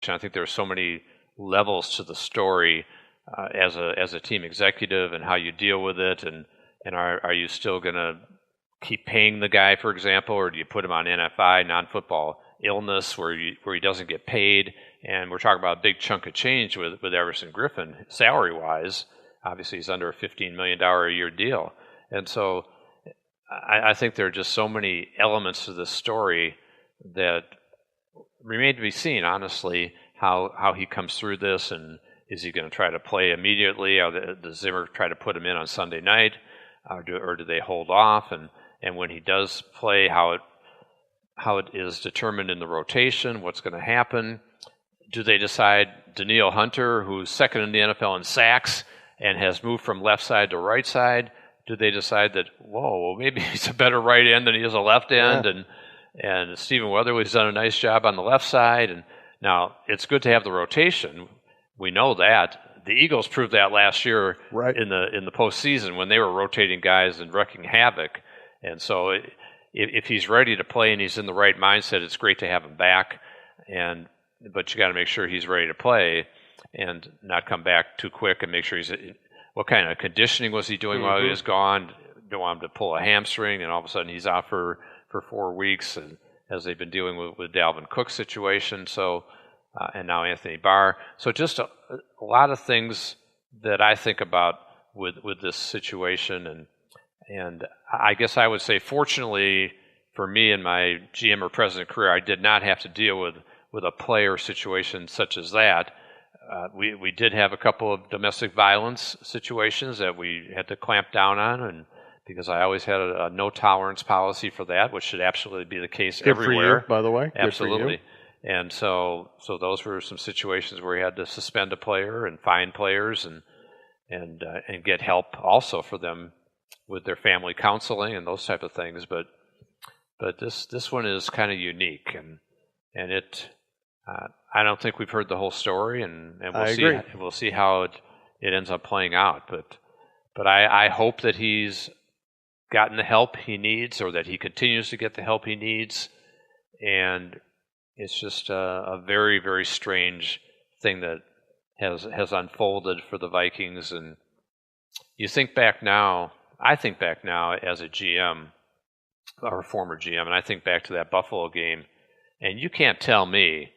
situation. I think there are so many levels to the story as a team executive and how you deal with it, and are you still going to keep paying the guy, for example, or do you put him on NFI, non-football illness, where he doesn't get paid? And we're talking about a big chunk of change with Everson Griffen, salary-wise. Obviously, he's under a $15 million a year deal. And so I think there are just so many elements to this story that remain to be seen, honestly, how he comes through this, and is he going to try to play immediately? Or does Zimmer try to put him in on Sunday night? Or do they hold off? And when he does play, how it is determined in the rotation, what's going to happen? Do they decide Danielle Hunter, who's second in the NFL in sacks and has moved from left side to right side, do they decide that, well, maybe he's a better right end than he is a left end, and Stephen Weatherly's done a nice job on the left side. And now it's good to have the rotation. We know that. The Eagles proved that last year in the postseason when they were rotating guys and wrecking havoc. And so if he's ready to play and he's in the right mindset, it's great to have him back. But you got to make sure he's ready to play and not come back too quick, and make sure he's. What kind of conditioning was he doing while he was gone? Don't want him to pull a hamstring, and all of a sudden he's out for 4 weeks, and as they've been dealing with Dalvin Cook's situation. So, and now Anthony Barr. So just a lot of things that I think about with this situation, and I guess I would say, fortunately for me in my GM or president career, I did not have to deal with a player situation such as that. We did have a couple of domestic violence situations that we had to clamp down on, and because I always had a no tolerance policy for that, which should absolutely be the case everywhere. Good for you, by the way. Absolutely. And so those were some situations where we had to suspend a player and fine players and get help also for them with their family counseling and those type of things. But this one is kind of unique, and it. I don't think we've heard the whole story, and we'll see how it ends up playing out. But I hope that he's gotten the help he needs, or that he continues to get the help he needs. And it's just a very, very strange thing that has unfolded for the Vikings. And you think back now, I think back now as a GM, or a former GM, and I think back to that Buffalo game, and you can't tell me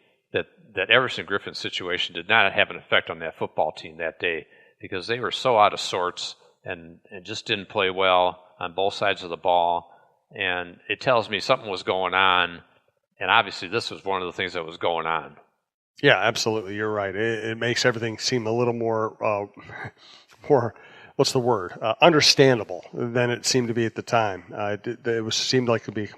that Everson Griffin's situation did not have an effect on that football team that day, because they were so out of sorts and just didn't play well on both sides of the ball. And it tells me something was going on, and obviously this was one of the things that was going on. Yeah, absolutely. You're right. It makes everything seem a little more what's the word? Understandable than it seemed to be at the time. It seemed like it would be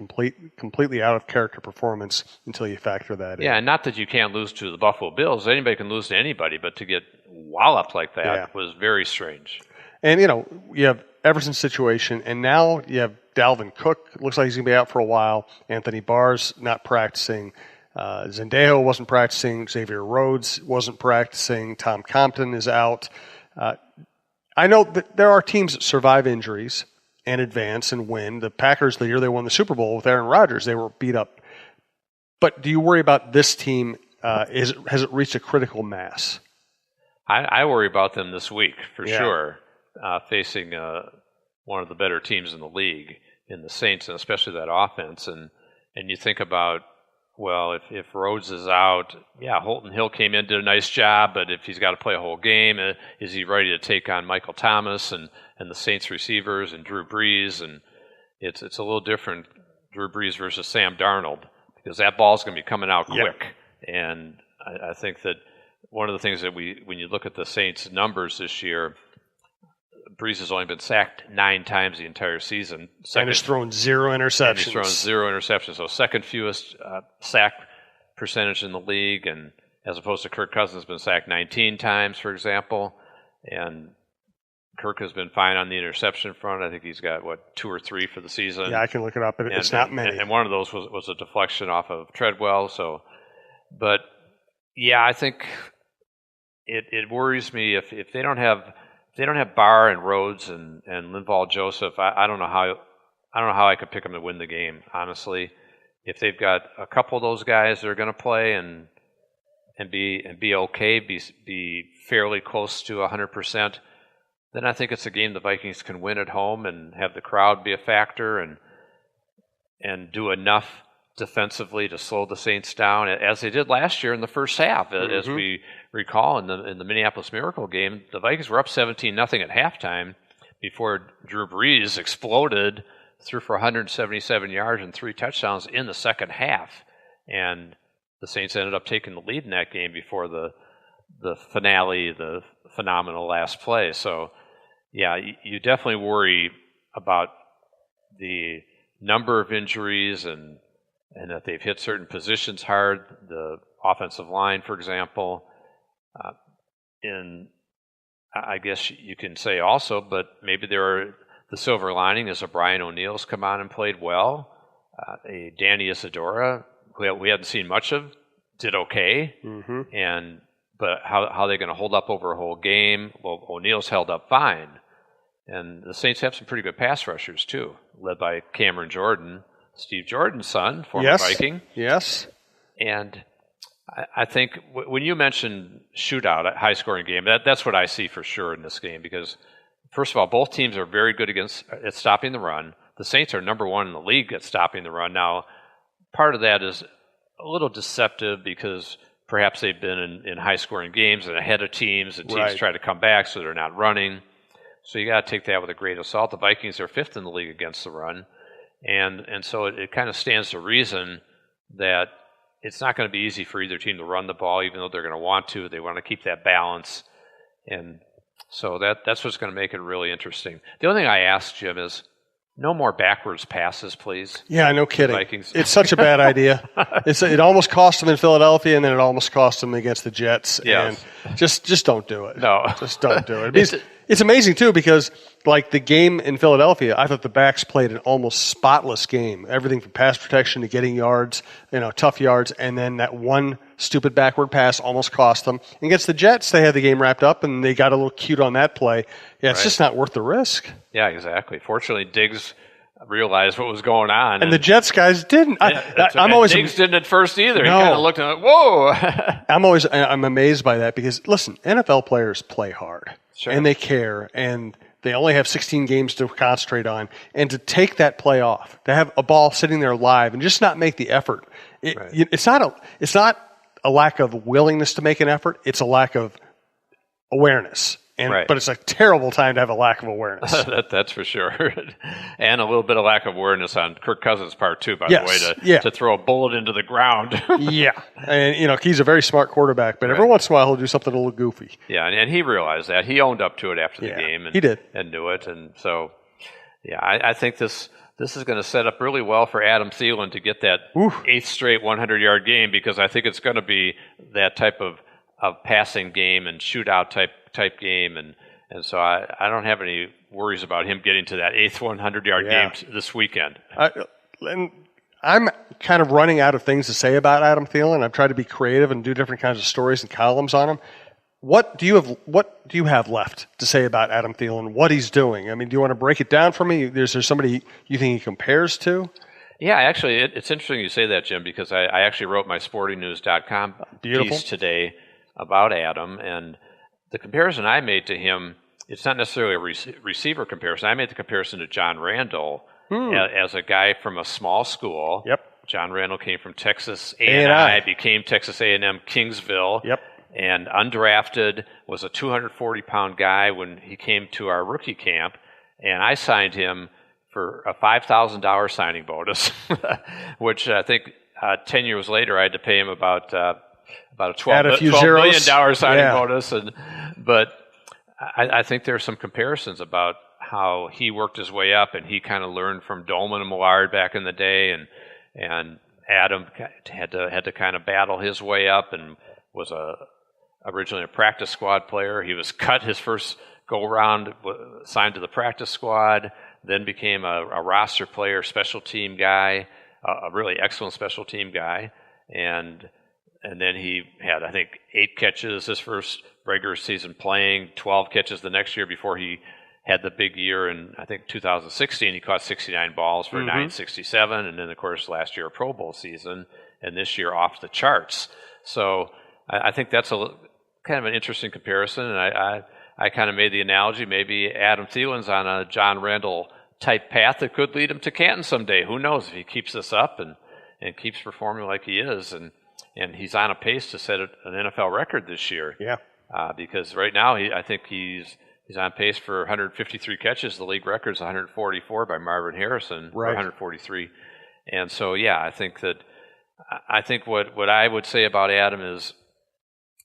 completely out of character performance until you factor that in. Yeah, and not that you can't lose to the Buffalo Bills. Anybody can lose to anybody, but to get walloped like that was very strange. And, you have Everson's situation, and now you have Dalvin Cook. Looks like he's going to be out for a while. Anthony Barr's not practicing. Zendejo wasn't practicing. Xavier Rhodes wasn't practicing. Tom Compton is out. I know that there are teams that survive injuries and advance and win. The Packers, the year they won the Super Bowl with Aaron Rodgers, they were beat up. But do you worry about this team? Has it reached a critical mass? I worry about them this week for sure, facing one of the better teams in the league, in the Saints, and especially that offense. And you think about, well, if Rhodes is out, Holton Hill came in, did a nice job, but if he's got to play a whole game, is he ready to take on Michael Thomas and the Saints receivers and Drew Brees? And it's a little different, Drew Brees versus Sam Darnold, because that ball's going to be coming out quick. And I think that one of the things that when you look at the Saints' numbers this year, Brees has only been sacked 9 times the entire season. And has thrown 0 interceptions. So second fewest sack percentage in the league, and as opposed to Kirk Cousins has been sacked 19 times, for example. And Kirk has been fine on the interception front. I think he's got, 2 or 3 for the season. Yeah, I can look it up, but it's not many. And one of those was a deflection off of Treadwell. But I think it worries me if they don't have Barr and Rhodes and Linval Joseph. I don't know how I could pick them to win the game, honestly. If they've got a couple of those guys that are going to play, and and be okay, be fairly close to 100%, then I think it's a game the Vikings can win at home and have the crowd be a factor and do enough defensively to slow the Saints down, as they did last year in the first half. As we recall in the Minneapolis Miracle game, the Vikings were up 17-0 at halftime before Drew Brees exploded, threw for 177 yards and 3 touchdowns in the second half. And the Saints ended up taking the lead in that game before the finale, the phenomenal last play. So, yeah, you definitely worry about the number of injuries and that they've hit certain positions hard, the offensive line, for example. I guess you can say also, but maybe the silver lining is Brian O'Neill's come on and played well. A Danny Isidora, who we hadn't seen much of, did okay. But how are they going to hold up over a whole game? Well, O'Neill's held up fine. And the Saints have some pretty good pass rushers, too, led by Cameron Jordan, Steve Jordan's son, former Viking. Yes. And I think when you mentioned shootout, a high-scoring game, that's what I see for sure in this game because, first of all, both teams are very good at stopping the run. The Saints are number 1 in the league at stopping the run. Now, part of that is a little deceptive because perhaps they've been in high-scoring games and ahead of teams, and teams try to come back so they're not running. So you got to take that with a grain of salt. The Vikings are 5th in the league against the run, and so it kind of stands to reason that it's not going to be easy for either team to run the ball, even though they're going to want to. They want to keep that balance, and so that's what's going to make it really interesting. The only thing I ask, Jim, is no more backwards passes, please. Yeah, no kidding. Vikings. It's such a bad idea. It almost cost them in Philadelphia, and then it almost cost them against the Jets. Yes. And just don't do it. No. Just don't do it. It's amazing, too, because like the game in Philadelphia, I thought the backs played an almost spotless game. Everything from pass protection to getting yards, tough yards, and then that one stupid backward pass almost cost them. And against the Jets, they had the game wrapped up, and they got a little cute on that play. Yeah, it's just not worth the risk. Yeah, exactly. Fortunately, Diggs realized what was going on. And the Jets guys didn't. Diggs didn't at first either. No. He kind of looked at whoa. I'm amazed by that because, listen, NFL players play hard. Sure. And they care, and they only have 16 games to concentrate on. And to take that play off, to have a ball sitting there live and just not make the effort, it's not a lack of willingness to make an effort. It's a lack of awareness. But it's a terrible time to have a lack of awareness. That's for sure. And a little bit of lack of awareness on Kirk Cousins' part, too, by the way, to throw a bullet into the ground. Yeah. And, he's a very smart quarterback, but every once in a while he'll do something a little goofy. Yeah, and he realized that. He owned up to it after the game. And, he did. And knew it. And so, I think this is going to set up really well for Adam Thielen to get that 8th straight 100-yard game because I think it's going to be that type of passing game and shootout type game, and so I don't have any worries about him getting to that 8th 100-yard game this weekend. And I'm kind of running out of things to say about Adam Thielen. I've tried to be creative and do different kinds of stories and columns on him. What do you have left to say about Adam Thielen? What he's doing? I mean, do you want to break it down for me? Is there somebody you think he compares to? Yeah, actually, it's interesting you say that, Jim, because I actually wrote my sportingnews.com piece today about Adam, and the comparison I made to him, it's not necessarily a receiver comparison. I made the comparison to John Randall as a guy from a small school. Yep. John Randall came from Texas A&I, became Texas A&M Kingsville, and undrafted, was a 240-pound guy when he came to our rookie camp, and I signed him for a $5,000 signing bonus, which I think 10 years later I had to pay him about a $12 million signing bonus. But I think there are some comparisons about how he worked his way up, and he kind of learned from Dolman and Millard back in the day, and Adam had to kind of battle his way up and was originally a practice squad player. He was cut his first go-around, signed to the practice squad, then became a roster player, special team guy, a really excellent special team guy, and then he had, I think, 8 catches his first regular season playing, 12 catches the next year before he had the big year in, I think, 2016. He caught 69 balls for 967, and then, of course, last year a Pro Bowl season, and this year off the charts. So I think that's kind of an interesting comparison, and I kind of made the analogy maybe Adam Thielen's on a John Randall type path that could lead him to Canton someday. Who knows if he keeps this up and keeps performing like he is, and he's on a pace to set an NFL record this year. Yeah. Because right now I think he's on pace for 153 catches. The league record is 144 by Marvin Harrison, right. 143. And so, yeah, I think what I would say about Adam is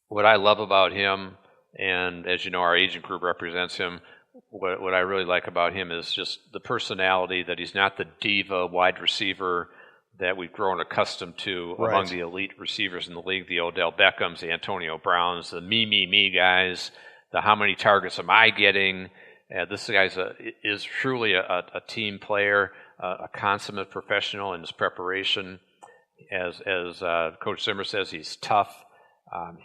what I love about him, and as you know, our agent group represents him. What I really like about him is just the personality, that he's not the diva wide receiver that we've grown accustomed to right. among the elite receivers in the league, the Odell Beckhams, the Antonio Browns, the me guys, the how many targets am I getting. This guy is truly a team player, a consummate professional in his preparation. As Coach Zimmer says, he's tough.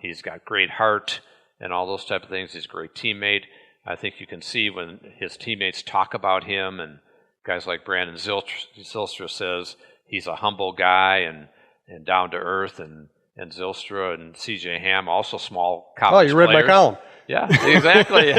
He's got great heart and all those type of things. He's a great teammate. I think you can see when his teammates talk about him, and guys like Brandon Zylstra says he's a humble guy and down to earth, and Zylstra and C.J. Ham, also small college players. Oh, you read players. my column. Yeah, exactly.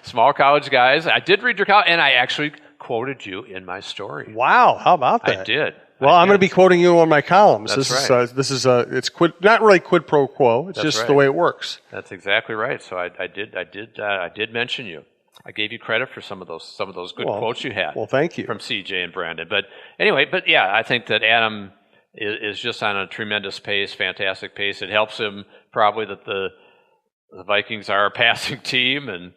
Small college guys. I did read your column, and I actually quoted you in my story. Wow, how about that? I did. Well, I'm going to be quoting you on my columns. That's right. It's not really quid pro quo. It's just the way it works. That's exactly right. So I did mention you. I gave you credit for some of those good quotes you had. Well, thank you. From CJ and Brandon. But anyway, yeah, I think that Adam is just on a tremendous pace, fantastic pace. It helps him probably that the Vikings are a passing team and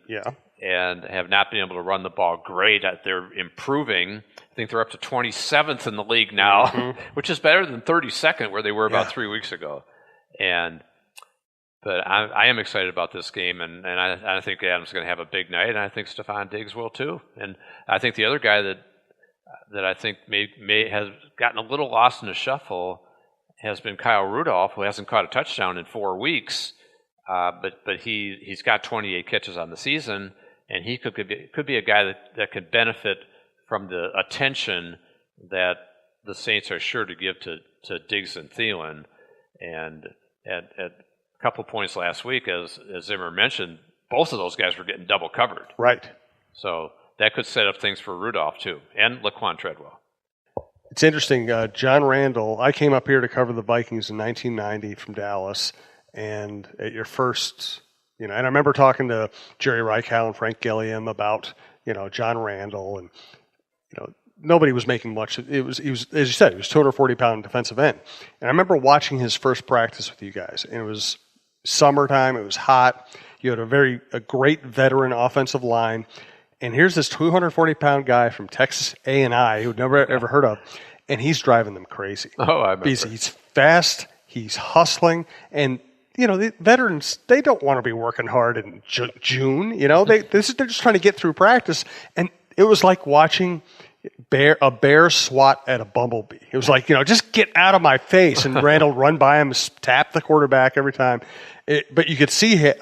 have not been able to run the ball great. They're improving. I think they're up to 27th in the league now, which is better than 32nd where they were about 3 weeks ago. But I am excited about this game, and I think Adam's going to have a big night, and I think Stephon Diggs will too. And I think the other guy that I think may has gotten a little lost in the shuffle has been Kyle Rudolph, who hasn't caught a touchdown in 4 weeks, but he's got 28 catches on the season, and he could be a guy that could benefit from the attention that the Saints are sure to give to Diggs and Thielen. And at a couple points last week, as Zimmer mentioned, both of those guys were getting double covered. Right. So that could set up things for Rudolph too, and Laquan Treadwell. It's interesting. John Randall, I came up here to cover the Vikings in 1990 from Dallas, and at your first, and I remember talking to Jerry Reichow and Frank Gilliam about, John Randall, and, nobody was making much. He was, as you said, he was 240-pound defensive end. And I remember watching his first practice with you guys, and it was summertime. It was hot. You had a great veteran offensive line. And here's this 240-pound guy from Texas A&I who'd never ever heard of, and he's driving them crazy. Oh, I remember. He's fast. He's hustling. And, the veterans, they don't want to be working hard in June. They're just trying to get through practice. And it was like watching a bear swat at a bumblebee. It was like, just get out of my face. And Randall run by him, tap the quarterback every time. But you could see him,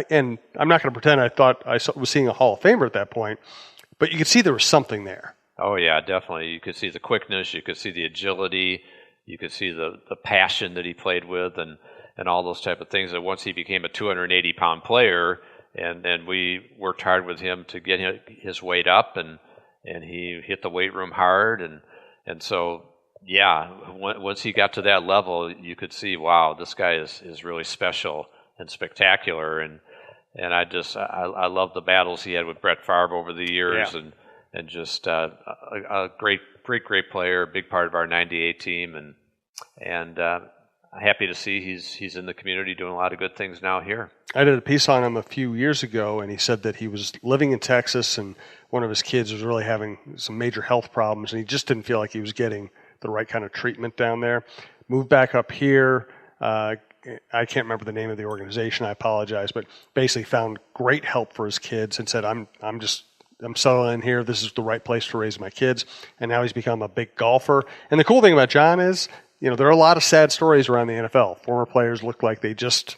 and I'm not going to pretend I thought I was seeing a Hall of Famer at that point, but you could see there was something there. Oh, yeah, definitely. You could see the quickness. You could see the agility. You could see the passion that he played with and all those type of things. And once he became a 280-pound player, and we worked hard with him to get his weight up, and he hit the weight room hard. And so, yeah, once he got to that level, you could see, wow, this guy is really special and spectacular. And I love the battles he had with Brett Favre over the years, and just a great player, a big part of our '98 team, and happy to see he's in the community doing a lot of good things now here. I did a piece on him a few years ago, and he said that he was living in Texas, and one of his kids was really having some major health problems, and he just didn't feel like he was getting the right kind of treatment down there. Moved back up here. I can't remember the name of the organization. I apologize, but basically found great help for his kids and said, I'm settling in here. This is the right place to raise my kids. And now he's become a big golfer. And the cool thing about John is, there are a lot of sad stories around the NFL. Former players look like they just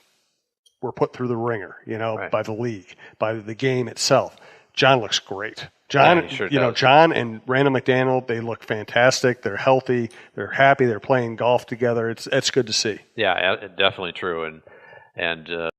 were put through the ringer, right, by the league, by the game itself. John looks great. John, John and Randall McDaniel, they look fantastic. They're healthy. They're happy. They're playing golf together. It's good to see. Yeah, definitely true. And and